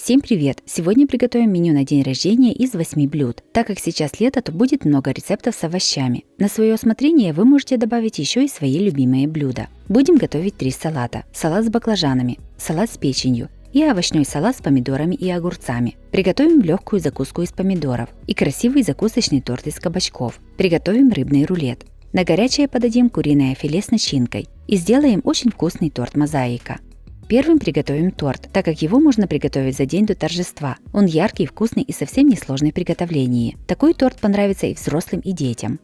Всем привет! Сегодня приготовим меню на день рождения из 8 блюд. Так как сейчас лето, то будет много рецептов с овощами. На свое усмотрение вы можете добавить еще и свои любимые блюда. Будем готовить 3 салата. Салат с баклажанами, салат с печенью и овощной салат с помидорами и огурцами. Приготовим легкую закуску из помидоров и красивый закусочный торт из кабачков. Приготовим рыбный рулет. На горячее подадим куриное филе с начинкой и сделаем очень вкусный торт мозаика. Первым приготовим торт, так как его можно приготовить за день до торжества. Он яркий, вкусный и совсем несложный в приготовлении. Такой торт понравится и взрослым, и детям.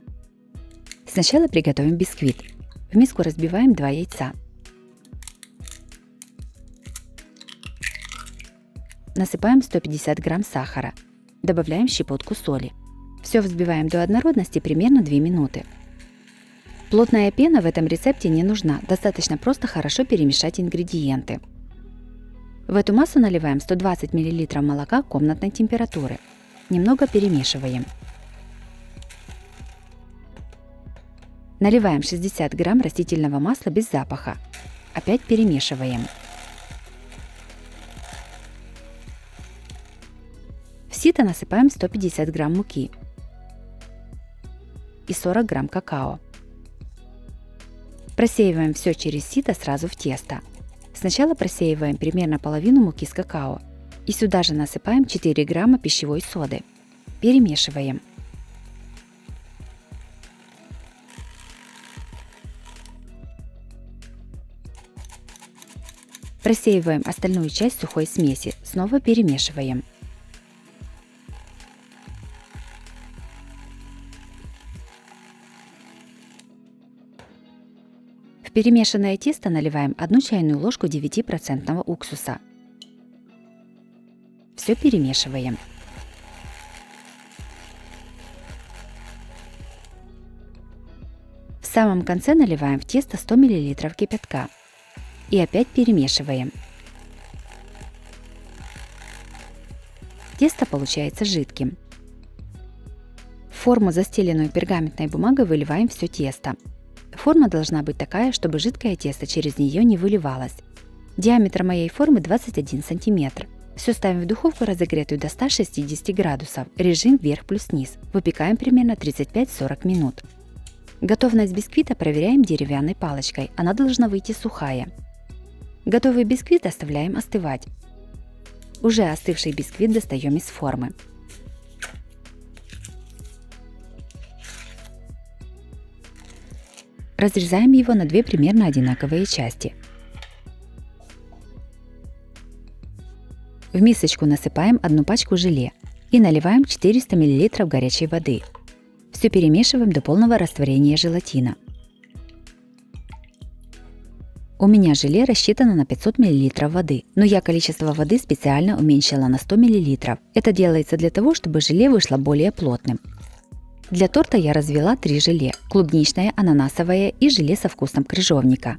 Сначала приготовим бисквит. В миску разбиваем 2 яйца. Насыпаем 150 грамм сахара. Добавляем щепотку соли. Все взбиваем до однородности примерно 2 минуты. Плотная пена в этом рецепте не нужна, достаточно просто хорошо перемешать ингредиенты. В эту массу наливаем 120 мл молока комнатной температуры. Немного перемешиваем. Наливаем 60 грамм растительного масла без запаха. Опять перемешиваем. В сито насыпаем 150 грамм муки и 40 грамм какао. Просеиваем все через сито сразу в тесто. Сначала просеиваем примерно половину муки с какао. И сюда же насыпаем 4 грамма пищевой соды. Перемешиваем. Просеиваем остальную часть сухой смеси. Снова перемешиваем. В перемешанное тесто наливаем 1 чайную ложку 9% уксуса. Все перемешиваем. В самом конце наливаем в тесто 100 мл кипятка. И опять перемешиваем. Тесто получается жидким. В форму, застеленную пергаментной бумагой, выливаем все тесто. Форма должна быть такая, чтобы жидкое тесто через нее не выливалось. Диаметр моей формы 21 см. Все ставим в духовку, разогретую до 160 градусов, режим вверх плюс низ. Выпекаем примерно 35-40 минут. Готовность бисквита проверяем деревянной палочкой, она должна выйти сухая. Готовый бисквит оставляем остывать. Уже остывший бисквит достаем из формы. Разрезаем его на 2 примерно одинаковые части. В мисочку насыпаем 1 пачку желе и наливаем 400 мл горячей воды. Все перемешиваем до полного растворения желатина. У меня желе рассчитано на 500 мл воды, но я количество воды специально уменьшила на 100 мл. Это делается для того, чтобы желе вышло более плотным. Для торта я развела 3 желе – клубничное, ананасовое и желе со вкусом крыжовника.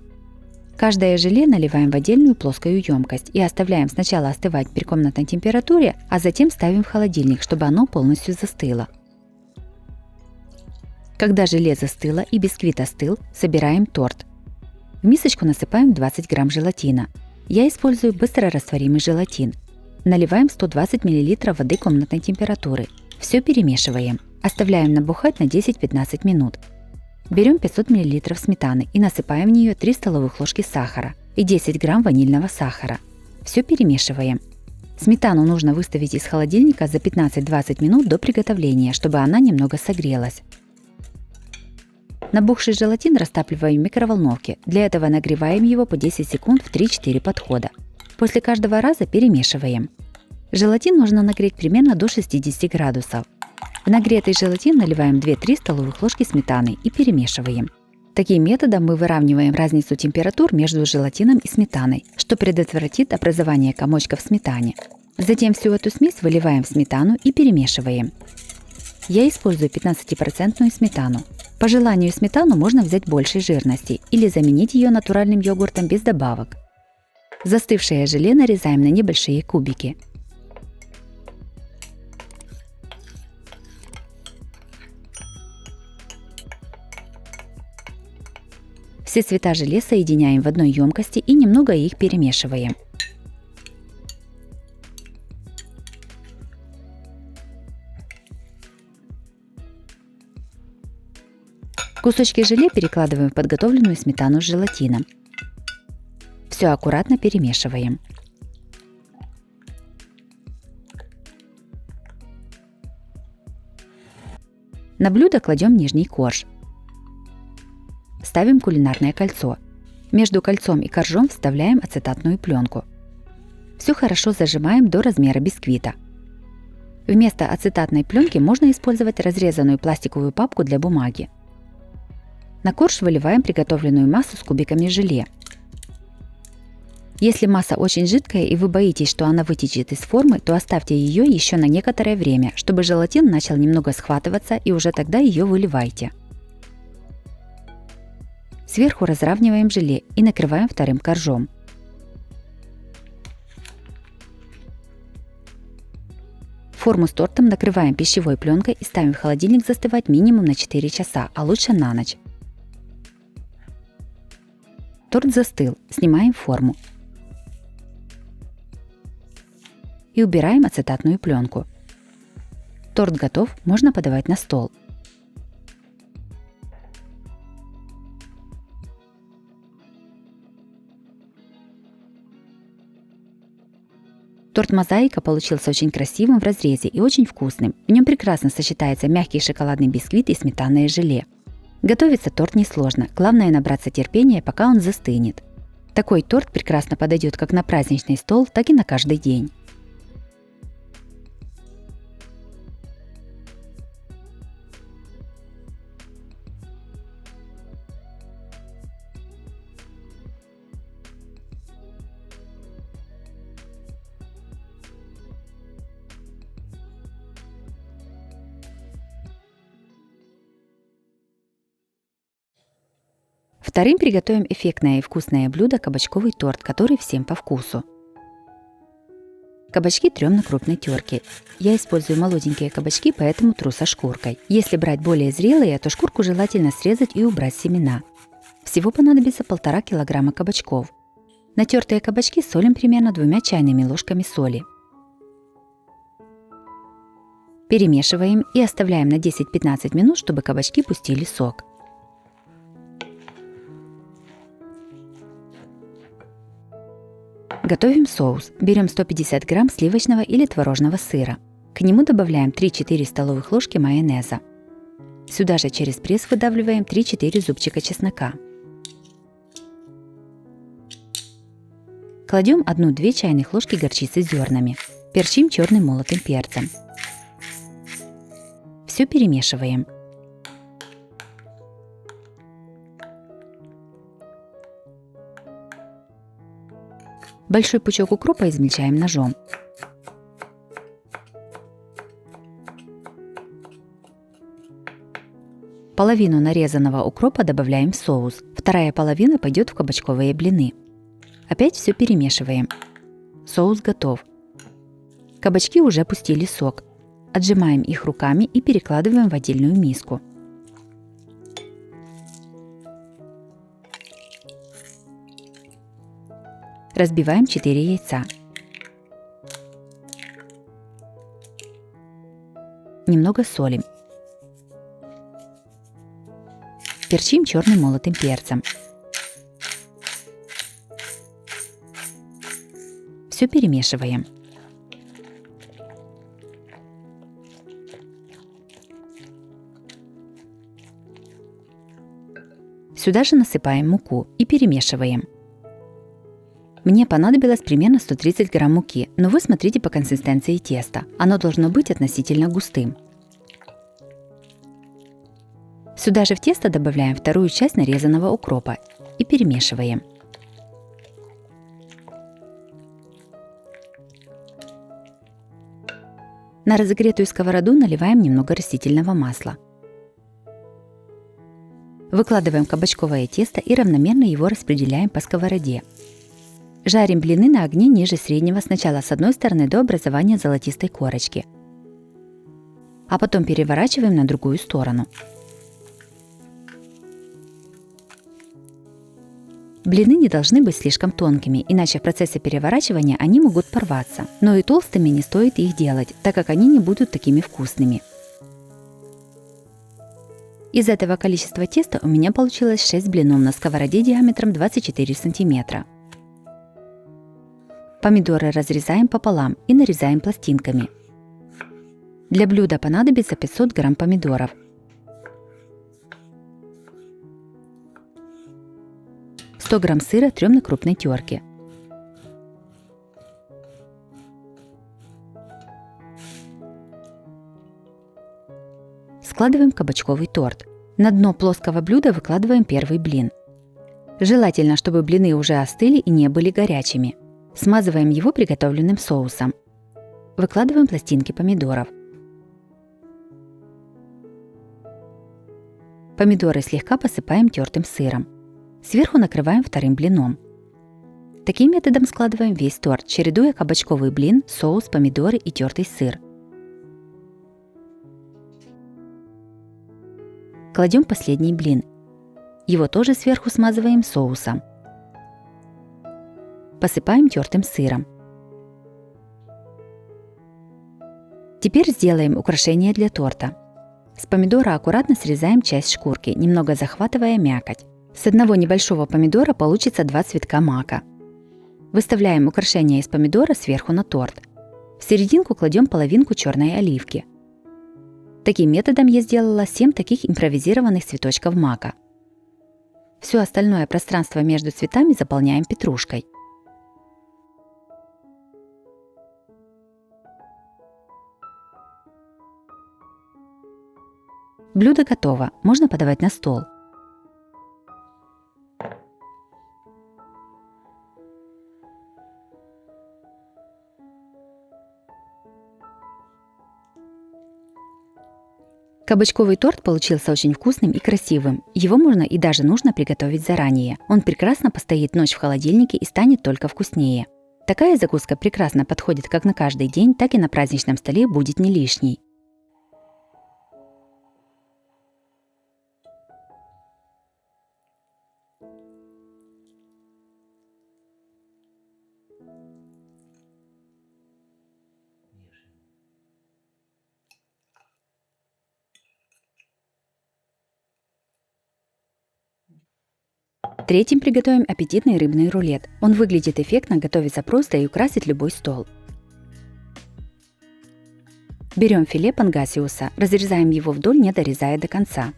Каждое желе наливаем в отдельную плоскую емкость и оставляем сначала остывать при комнатной температуре, а затем ставим в холодильник, чтобы оно полностью застыло. Когда желе застыло и бисквит остыл, собираем торт. В мисочку насыпаем 20 грамм желатина. Я использую быстрорастворимый желатин. Наливаем 120 мл воды комнатной температуры. Все перемешиваем. Оставляем набухать на 10-15 минут. Берем 500 мл сметаны и насыпаем в нее 3 столовых ложки сахара и 10 грамм ванильного сахара. Все перемешиваем. Сметану нужно выставить из холодильника за 15-20 минут до приготовления, чтобы она немного согрелась. Набухший желатин растапливаем в микроволновке. Для этого нагреваем его по 10 секунд в 3-4 подхода. После каждого раза перемешиваем. Желатин нужно нагреть примерно до 60 градусов. В нагретый желатин наливаем 2-3 столовых ложки сметаны и перемешиваем. Таким методом мы выравниваем разницу температур между желатином и сметаной, что предотвратит образование комочков в сметане. Затем всю эту смесь выливаем в сметану и перемешиваем. Я использую 15% сметану. По желанию сметану можно взять большей жирности или заменить ее натуральным йогуртом без добавок. Застывшее желе нарезаем на небольшие кубики. Все цвета желе соединяем в одной емкости и немного их перемешиваем. Кусочки желе перекладываем в подготовленную сметану с желатином. Все аккуратно перемешиваем. На блюдо кладем нижний корж. Ставим кулинарное кольцо. Между кольцом и коржом вставляем ацетатную пленку. Все хорошо зажимаем до размера бисквита. Вместо ацетатной пленки можно использовать разрезанную пластиковую папку для бумаги. На корж выливаем приготовленную массу с кубиками желе. Если масса очень жидкая и вы боитесь, что она вытечет из формы, то оставьте ее еще на некоторое время, чтобы желатин начал немного схватываться, и уже тогда ее выливайте. Сверху разравниваем желе и накрываем вторым коржом. Форму с тортом накрываем пищевой пленкой и ставим в холодильник застывать минимум на 4 часа, а лучше на ночь. Торт застыл, снимаем форму. И убираем ацетатную пленку. Торт готов, можно подавать на стол. Торт мозаика получился очень красивым в разрезе и очень вкусным. В нем прекрасно сочетается мягкий шоколадный бисквит и сметанное желе. Готовится торт несложно, главное набраться терпения, пока он застынет. Такой торт прекрасно подойдет как на праздничный стол, так и на каждый день. Вторым приготовим эффектное и вкусное блюдо – кабачковый торт, который всем по вкусу. Кабачки трем на крупной терке. Я использую молоденькие кабачки, поэтому тру со шкуркой. Если брать более зрелые, то шкурку желательно срезать и убрать семена. Всего понадобится 1,5 килограмма кабачков. Натертые кабачки солим примерно 2 чайными ложками соли. Перемешиваем и оставляем на 10-15 минут, чтобы кабачки пустили сок. Готовим соус. Берем 150 грамм сливочного или творожного сыра. К нему добавляем 3-4 столовых ложки майонеза. Сюда же через пресс выдавливаем 3-4 зубчика чеснока. Кладем 1-2 чайных ложки горчицы с зернами. Перчим черным молотым перцем. Все перемешиваем. Большой пучок укропа измельчаем ножом. Половину нарезанного укропа добавляем в соус. Вторая половина пойдет в кабачковые блины. Опять все перемешиваем. Соус готов. Кабачки уже пустили сок. Отжимаем их руками и перекладываем в отдельную миску. Разбиваем 4 яйца. Немного солим. Перчим черным молотым перцем. Все перемешиваем. Сюда же насыпаем муку и перемешиваем. Мне понадобилось примерно 130 грамм муки, но вы смотрите по консистенции теста. Оно должно быть относительно густым. Сюда же в тесто добавляем вторую часть нарезанного укропа и перемешиваем. На разогретую сковороду наливаем немного растительного масла. Выкладываем кабачковое тесто и равномерно его распределяем по сковороде. Жарим блины на огне ниже среднего сначала с одной стороны до образования золотистой корочки, а потом переворачиваем на другую сторону. Блины не должны быть слишком тонкими, иначе в процессе переворачивания они могут порваться. Но и толстыми не стоит их делать, так как они не будут такими вкусными. Из этого количества теста у меня получилось 6 блинов на сковороде диаметром 24 см. Помидоры разрезаем пополам и нарезаем пластинками. Для блюда понадобится 500 грамм помидоров, 100 грамм сыра трем на крупной терке, складываем кабачковый торт. На дно плоского блюда выкладываем первый блин. Желательно, чтобы блины уже остыли и не были горячими. Смазываем его приготовленным соусом. Выкладываем пластинки помидоров. Помидоры слегка посыпаем тертым сыром. Сверху накрываем вторым блином. Таким методом складываем весь торт, чередуя кабачковый блин, соус, помидоры и тертый сыр. Кладем последний блин. Его тоже сверху смазываем соусом. Посыпаем тертым сыром. Теперь сделаем украшение для торта. С помидора аккуратно срезаем часть шкурки, немного захватывая мякоть. С одного небольшого помидора получится 2 цветка мака. Выставляем украшение из помидора сверху на торт. В серединку кладем половинку черной оливки. Таким методом я сделала 7 таких импровизированных цветочков мака. Все остальное пространство между цветами заполняем петрушкой. Блюдо готово, можно подавать на стол. Кабачковый торт получился очень вкусным и красивым. Его можно и даже нужно приготовить заранее. Он прекрасно постоит ночь в холодильнике и станет только вкуснее. Такая закуска прекрасно подходит как на каждый день, так и на праздничном столе будет не лишней. Третьим приготовим аппетитный рыбный рулет. Он выглядит эффектно, готовится просто и украсит любой стол. Берем филе пангасиуса, разрезаем его вдоль, не дорезая до конца.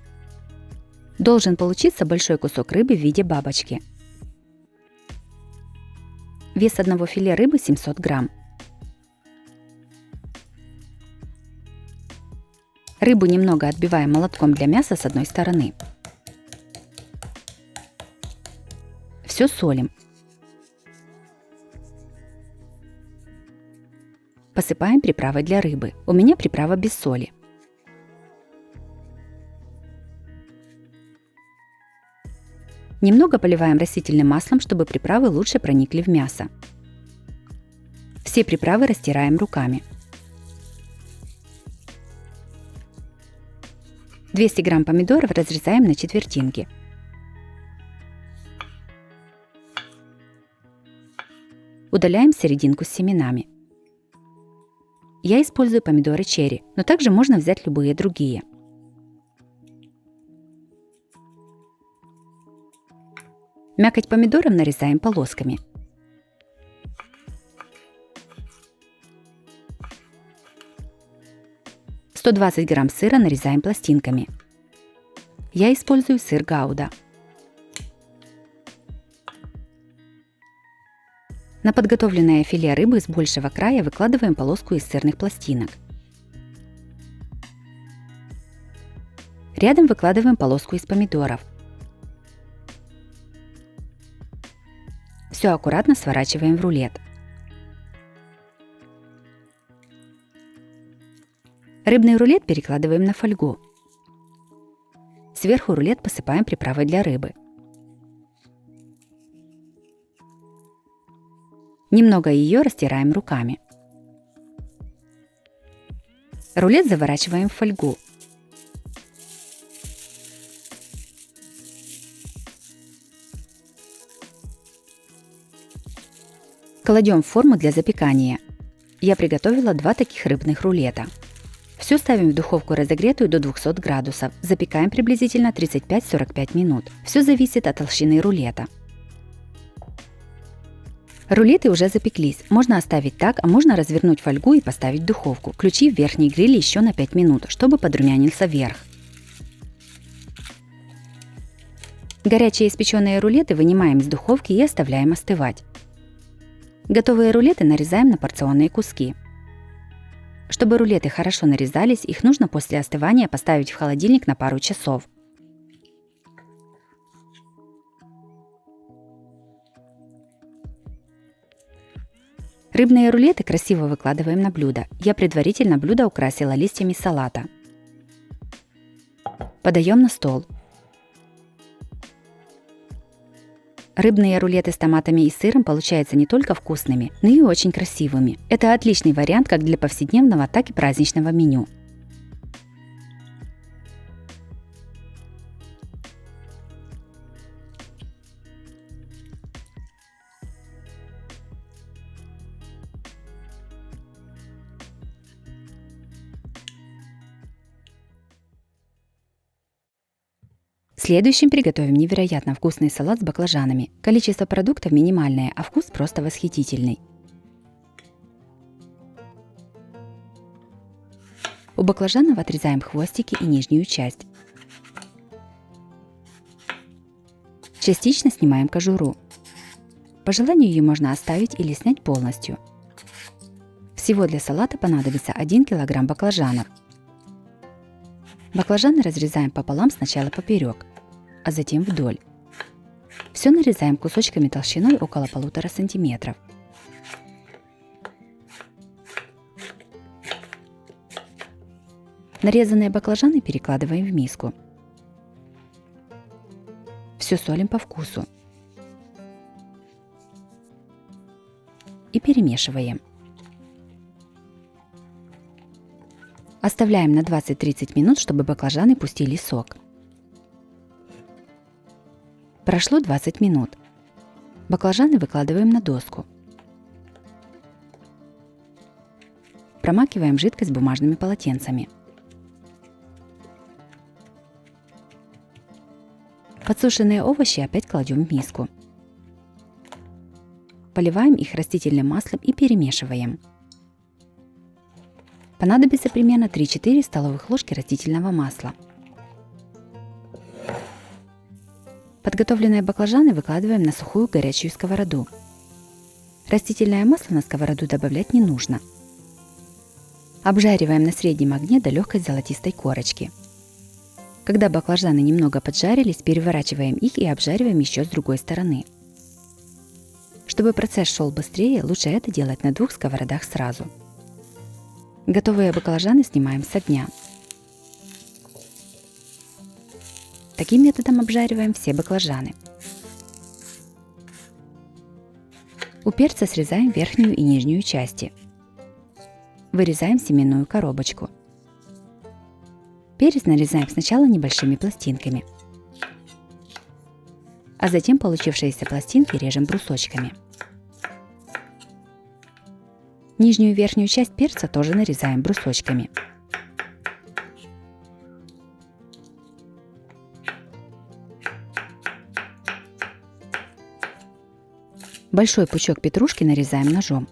Должен получиться большой кусок рыбы в виде бабочки. Вес одного филе рыбы 700 грамм. Рыбу немного отбиваем молотком для мяса с одной стороны. Все солим. Посыпаем приправой для рыбы. У меня приправа без соли. Немного поливаем растительным маслом, чтобы приправы лучше проникли в мясо. Все приправы растираем руками. 200 грамм помидоров разрезаем на четвертинки. Удаляем серединку с семенами. Я использую помидоры черри, но также можно взять любые другие. Мякоть помидоров нарезаем полосками. – 120 грамм сыра нарезаем пластинками. Я использую сыр гауда. На подготовленное филе рыбы с большего края выкладываем полоску из сырных пластинок. Рядом выкладываем полоску из помидоров. Все аккуратно сворачиваем в рулет. Рыбный рулет перекладываем на фольгу. Сверху рулет посыпаем приправой для рыбы. Немного ее растираем руками. Рулет заворачиваем в фольгу. Кладем в форму для запекания. Я приготовила 2 таких рыбных рулета. Все ставим в духовку разогретую до 200 градусов. Запекаем приблизительно 35-45 минут. Все зависит от толщины рулета. Рулеты уже запеклись. Можно оставить так, а можно развернуть фольгу и поставить в духовку, включив верхний гриль еще на 5 минут, чтобы подрумянился верх. Горячие испеченные рулеты вынимаем из духовки и оставляем остывать. Готовые рулеты нарезаем на порционные куски. Чтобы рулеты хорошо нарезались, их нужно после остывания поставить в холодильник на пару часов. Рыбные рулеты красиво выкладываем на блюдо. Я предварительно блюдо украсила листьями салата. Подаем на стол. Рыбные рулеты с томатами и сыром получаются не только вкусными, но и очень красивыми. Это отличный вариант как для повседневного, так и праздничного меню. Следующим приготовим невероятно вкусный салат с баклажанами. Количество продуктов минимальное, а вкус просто восхитительный. У баклажанов отрезаем хвостики и нижнюю часть. Частично снимаем кожуру. По желанию ее можно оставить или снять полностью. Всего для салата понадобится 1 кг баклажанов. Баклажаны разрезаем пополам сначала поперек, а затем вдоль. Все нарезаем кусочками толщиной около 1,5 см. Нарезанные баклажаны перекладываем в миску. Все солим по вкусу. И перемешиваем. Оставляем на 20-30 минут, чтобы баклажаны пустили сок. Прошло 20 минут. Баклажаны выкладываем на доску. Промакиваем жидкость бумажными полотенцами. Подсушенные овощи опять кладем в миску. Поливаем их растительным маслом и перемешиваем. Понадобится примерно 3-4 столовых ложки растительного масла. Подготовленные баклажаны выкладываем на сухую горячую сковороду. Растительное масло на сковороду добавлять не нужно. Обжариваем на среднем огне до легкой золотистой корочки. Когда баклажаны немного поджарились, переворачиваем их и обжариваем еще с другой стороны. Чтобы процесс шел быстрее, лучше это делать на 2 сковородах сразу. Готовые баклажаны снимаем с огня. Таким методом обжариваем все баклажаны. У перца срезаем верхнюю и нижнюю части. Вырезаем семенную коробочку. Перец нарезаем сначала небольшими пластинками, а затем получившиеся пластинки режем брусочками. Нижнюю и верхнюю часть перца тоже нарезаем брусочками. Большой пучок петрушки нарезаем ножом.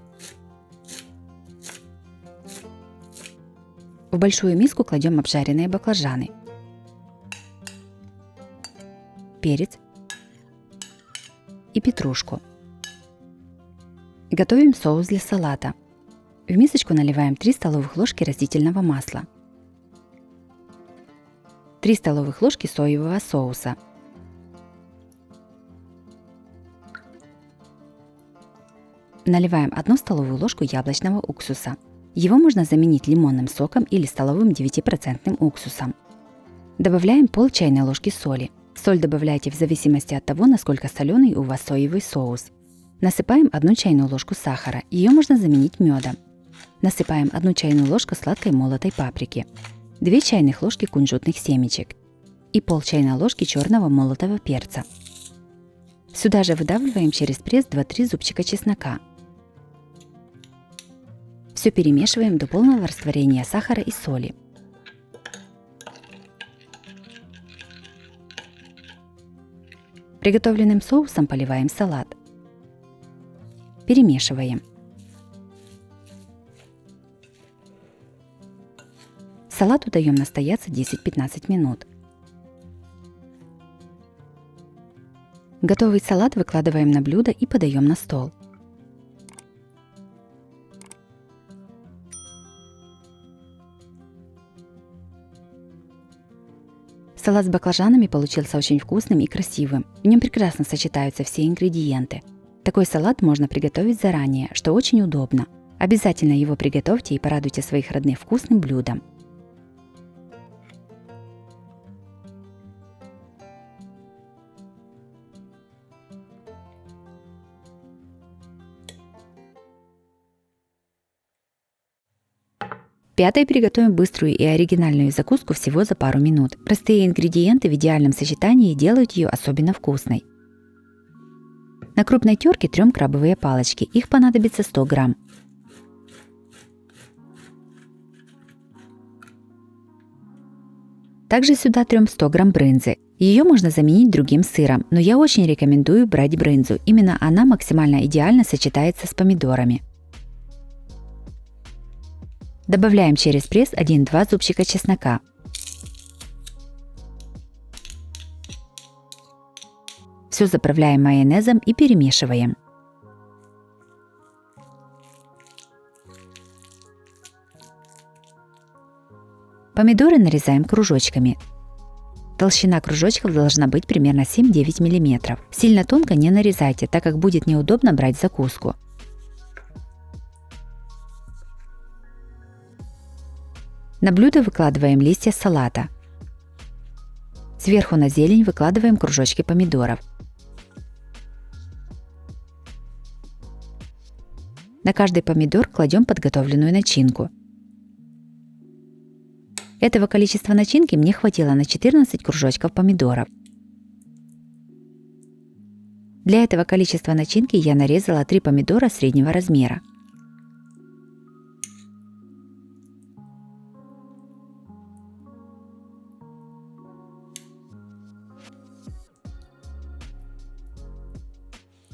В большую миску кладем обжаренные баклажаны, перец и петрушку. Готовим соус для салата. В мисочку наливаем 3 столовых ложки растительного масла, 3 столовых ложки соевого соуса, наливаем 1 столовую ложку яблочного уксуса. Его можно заменить лимонным соком или столовым 9% уксусом. Добавляем пол чайной ложки соли. Соль добавляйте в зависимости от того, насколько соленый у вас соевый соус. Насыпаем 1 чайную ложку сахара. Ее можно заменить медом. Насыпаем 1 чайную ложку сладкой молотой паприки, 2 чайных ложки кунжутных семечек и пол чайной ложки черного молотого перца. Сюда же выдавливаем через пресс 2-3 зубчика чеснока. Все перемешиваем до полного растворения сахара и соли. Приготовленным соусом поливаем салат. Перемешиваем. Салату даем настояться 10-15 минут. Готовый салат выкладываем на блюдо и подаем на стол. Салат с баклажанами получился очень вкусным и красивым. В нем прекрасно сочетаются все ингредиенты. Такой салат можно приготовить заранее, что очень удобно. Обязательно его приготовьте и порадуйте своих родных вкусным блюдом. Пятое, приготовим быструю и оригинальную закуску всего за пару минут. Простые ингредиенты в идеальном сочетании делают ее особенно вкусной. На крупной терке трем крабовые палочки, их понадобится 100 грамм. Также сюда трем 100 грамм брынзы. Ее можно заменить другим сыром, но я очень рекомендую брать брынзу, именно она максимально идеально сочетается с помидорами. Добавляем через пресс 1-2 зубчика чеснока. Все заправляем майонезом и перемешиваем. Помидоры нарезаем кружочками. Толщина кружочков должна быть примерно 7-9 мм. Сильно тонко не нарезайте, так как будет неудобно брать закуску. На блюдо выкладываем листья салата. Сверху на зелень выкладываем кружочки помидоров. На каждый помидор кладем подготовленную начинку. Этого количества начинки мне хватило на 14 кружочков помидоров. Для этого количества начинки я нарезала 3 помидора среднего размера.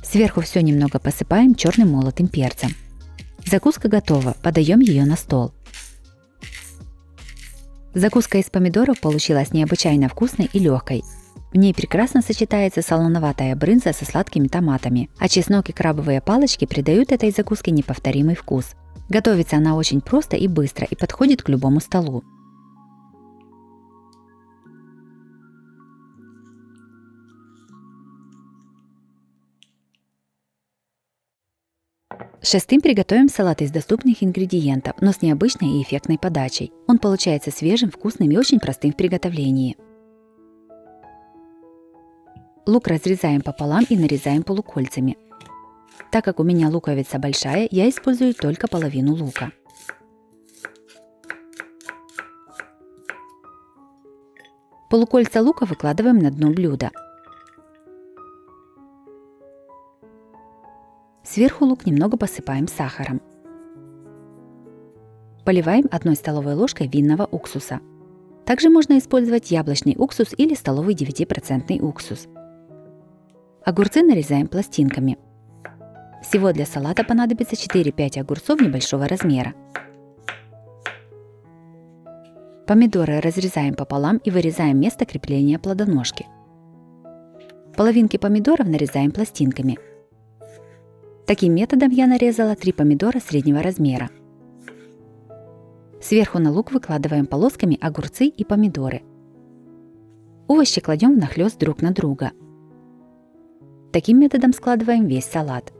Сверху все немного посыпаем черным молотым перцем. Закуска готова, подаем ее на стол. Закуска из помидоров получилась необычайно вкусной и легкой. В ней прекрасно сочетается солоноватая брынза со сладкими томатами, а чеснок и крабовые палочки придают этой закуске неповторимый вкус. Готовится она очень просто и быстро и подходит к любому столу. Шестым, приготовим салат из доступных ингредиентов, но с необычной и эффектной подачей. Он получается свежим, вкусным и очень простым в приготовлении. Лук разрезаем пополам и нарезаем полукольцами. Так как у меня луковица большая, я использую только половину лука. Полукольца лука выкладываем на дно блюда. Сверху лук немного посыпаем сахаром. Поливаем 1 столовой ложкой винного уксуса. Также можно использовать яблочный уксус или столовый 9% уксус. Огурцы нарезаем пластинками. Всего для салата понадобится 4-5 огурцов небольшого размера. Помидоры разрезаем пополам и вырезаем место крепления плодоножки. Половинки помидоров нарезаем пластинками. Таким методом я нарезала 3 помидора среднего размера. Сверху на лук выкладываем полосками огурцы и помидоры. Овощи кладем внахлёст друг на друга. Таким методом складываем весь салат.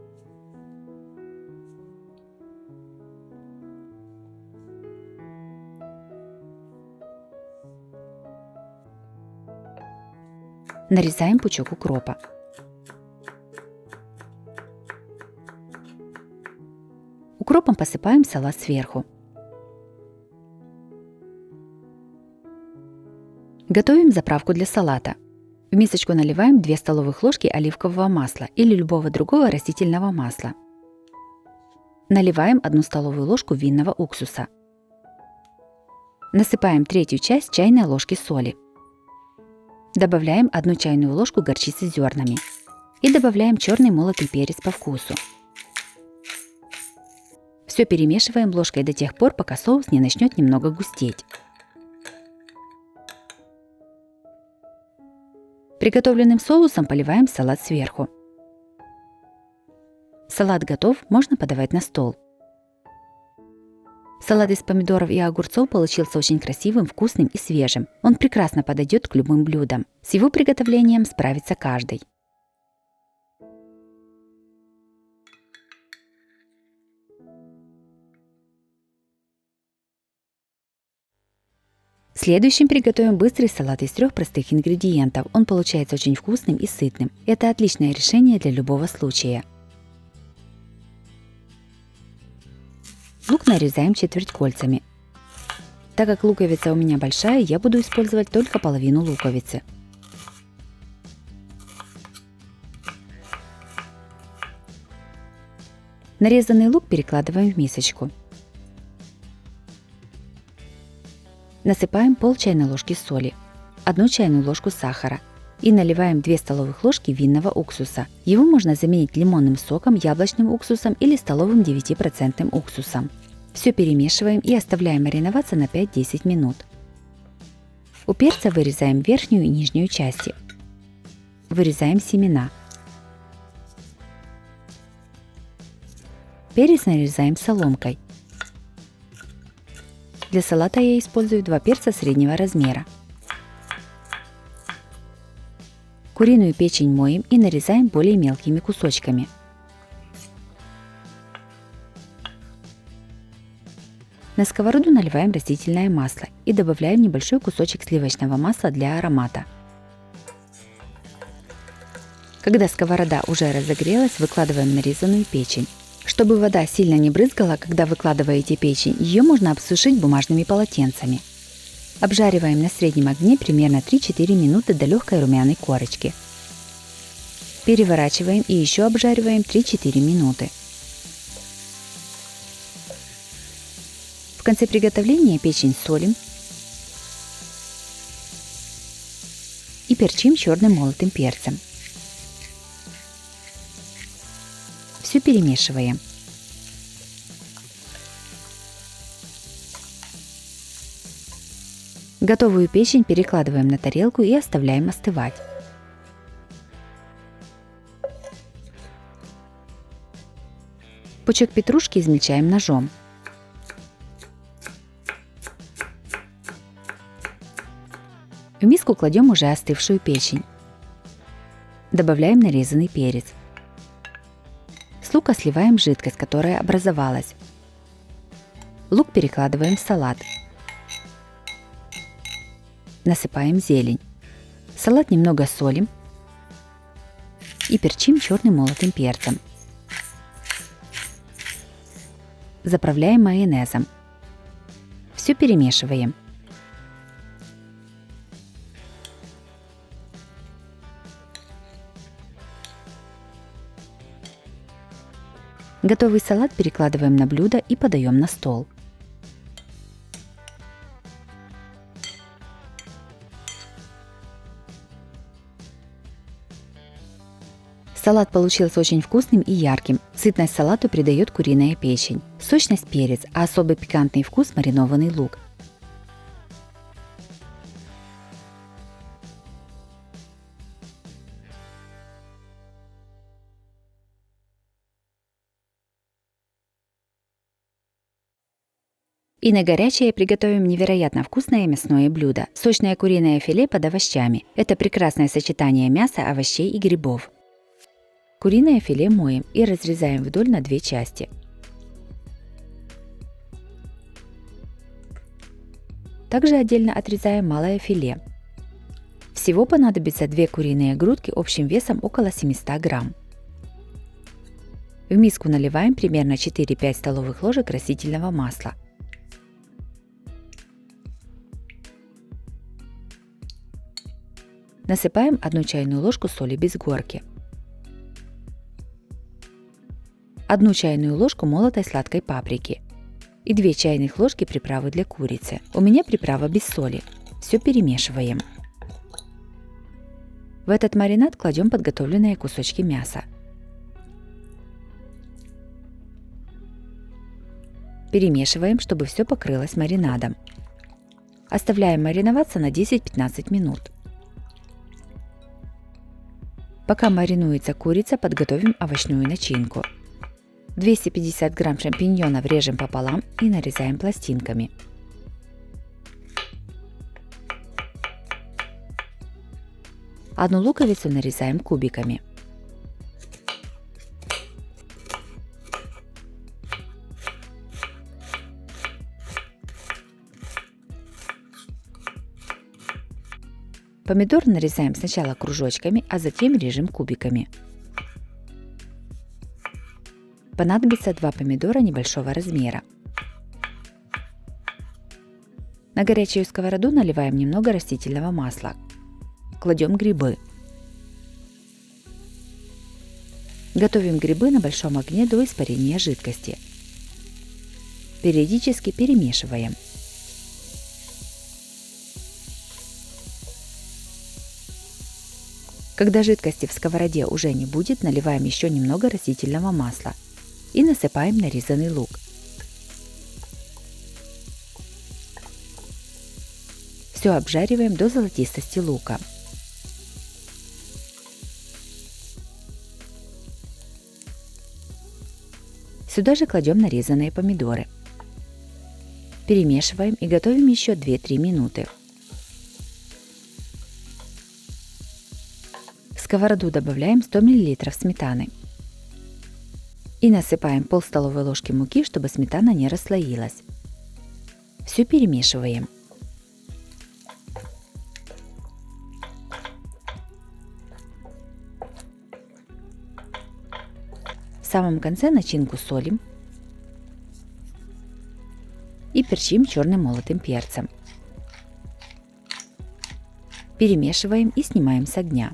Нарезаем пучок укропа. Укропом посыпаем салат сверху. Готовим заправку для салата. В мисочку наливаем 2 столовых ложки оливкового масла или любого другого растительного масла. Наливаем 1 столовую ложку винного уксуса. Насыпаем третью часть чайной ложки соли. Добавляем 1 чайную ложку горчицы с зернами. И добавляем черный молотый перец по вкусу. Все перемешиваем ложкой до тех пор, пока соус не начнет немного густеть. Приготовленным соусом поливаем салат сверху. Салат готов, можно подавать на стол. Салат из помидоров и огурцов получился очень красивым, вкусным и свежим. Он прекрасно подойдет к любым блюдам. С его приготовлением справится каждый. Следующим приготовим быстрый салат из 3 простых ингредиентов. Он получается очень вкусным и сытным. Это отличное решение для любого случая. Лук нарезаем четвертькольцами. Так как луковица у меня большая, я буду использовать только половину луковицы. Нарезанный лук перекладываем в мисочку. Насыпаем пол чайной ложки соли, 1 чайную ложку сахара и наливаем 2 столовых ложки винного уксуса. Его можно заменить лимонным соком, яблочным уксусом или столовым 9% уксусом. Все перемешиваем и оставляем мариноваться на 5-10 минут. У перца вырезаем верхнюю и нижнюю части. Вырезаем семена. Перец нарезаем соломкой. Для салата я использую 2 перца среднего размера. Куриную печень моем и нарезаем более мелкими кусочками. На сковороду наливаем растительное масло и добавляем небольшой кусочек сливочного масла для аромата. Когда сковорода уже разогрелась, выкладываем нарезанную печень. Чтобы вода сильно не брызгала, когда выкладываете печень, ее можно обсушить бумажными полотенцами. Обжариваем на среднем огне примерно 3-4 минуты до легкой румяной корочки. Переворачиваем и еще обжариваем 3-4 минуты. В конце приготовления печень солим и перчим черным молотым перцем. Все перемешиваем. Готовую печень перекладываем на тарелку и оставляем остывать. Пучок петрушки измельчаем ножом. В миску кладем уже остывшую печень. Добавляем нарезанный перец. С лука сливаем жидкость, которая образовалась. Лук перекладываем в салат. Насыпаем зелень. Салат немного солим и перчим черным молотым перцем. Заправляем майонезом. Все перемешиваем. Готовый салат перекладываем на блюдо и подаем на стол. Салат получился очень вкусным и ярким. Сытность салату придает куриная печень, сочность перец, а особый пикантный вкус маринованный лук. И на горячее приготовим невероятно вкусное мясное блюдо – сочное куриное филе под овощами. Это прекрасное сочетание мяса, овощей и грибов. Куриное филе моем и разрезаем вдоль на 2 части. Также отдельно отрезаем малое филе. Всего понадобится 2 куриные грудки общим весом около 700 грамм. В миску наливаем примерно 4-5 столовых ложек растительного масла. Насыпаем 1 чайную ложку соли без горки. 1 чайную ложку молотой сладкой паприки и 2 чайных ложки приправы для курицы. У меня приправа без соли. Все перемешиваем. В этот маринад кладем подготовленные кусочки мяса. Перемешиваем, чтобы все покрылось маринадом. Оставляем мариноваться на 10-15 минут. Пока маринуется курица, подготовим овощную начинку. 250 грамм шампиньонов режем пополам и нарезаем пластинками. Одну луковицу нарезаем кубиками. Помидор нарезаем сначала кружочками, а затем режем кубиками. Понадобится 2 помидора небольшого размера. На горячую сковороду наливаем немного растительного масла. Кладем грибы. Готовим грибы на большом огне до испарения жидкости. Периодически перемешиваем. Когда жидкости в сковороде уже не будет, наливаем еще немного растительного масла и насыпаем нарезанный лук. Все обжариваем до золотистости лука. Сюда же кладем нарезанные помидоры. Перемешиваем и готовим еще 2-3 минуты. В сковороду добавляем 100 мл сметаны. И насыпаем пол столовой ложки муки, чтобы сметана не расслоилась. Все перемешиваем. В самом конце начинку солим и перчим черным молотым перцем. Перемешиваем и снимаем с огня.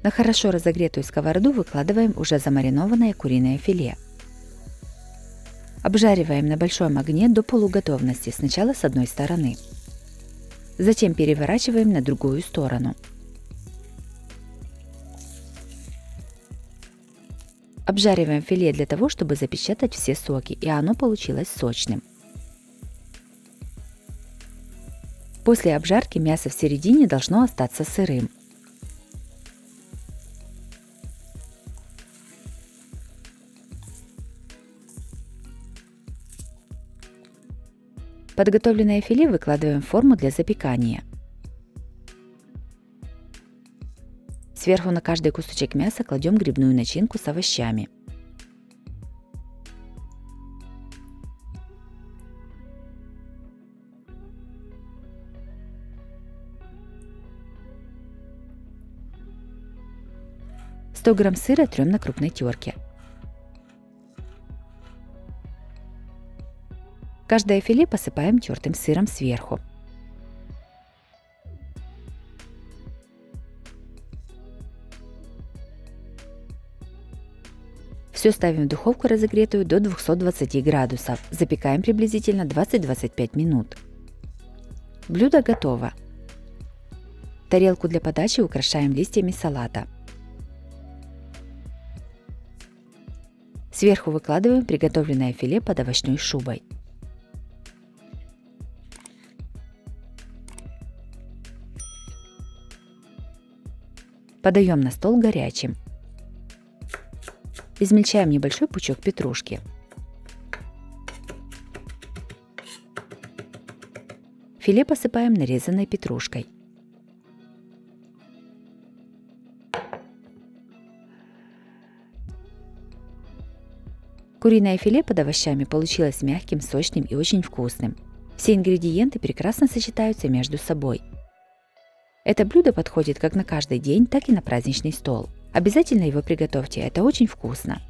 На хорошо разогретую сковороду выкладываем уже замаринованное куриное филе. Обжариваем на большом огне до полуготовности, сначала с одной стороны. Затем переворачиваем на другую сторону. Обжариваем филе для того, чтобы запечатать все соки, и оно получилось сочным. После обжарки мясо в середине должно остаться сырым. Подготовленное филе выкладываем в форму для запекания. Сверху на каждый кусочек мяса кладем грибную начинку с овощами. «100 грамм сыра трем на крупной терке. Каждое филе посыпаем тертым сыром сверху. Все ставим в духовку разогретую до 220 градусов. Запекаем приблизительно 20-25 минут. Блюдо готово. Тарелку для подачи украшаем листьями салата. Сверху выкладываем приготовленное филе под овощной шубой. Подаем на стол горячим. Измельчаем небольшой пучок петрушки. Филе посыпаем нарезанной петрушкой. Куриное филе под овощами получилось мягким, сочным и очень вкусным. Все ингредиенты прекрасно сочетаются между собой. Это блюдо подходит как на каждый день, так и на праздничный стол. Обязательно его приготовьте, это очень вкусно.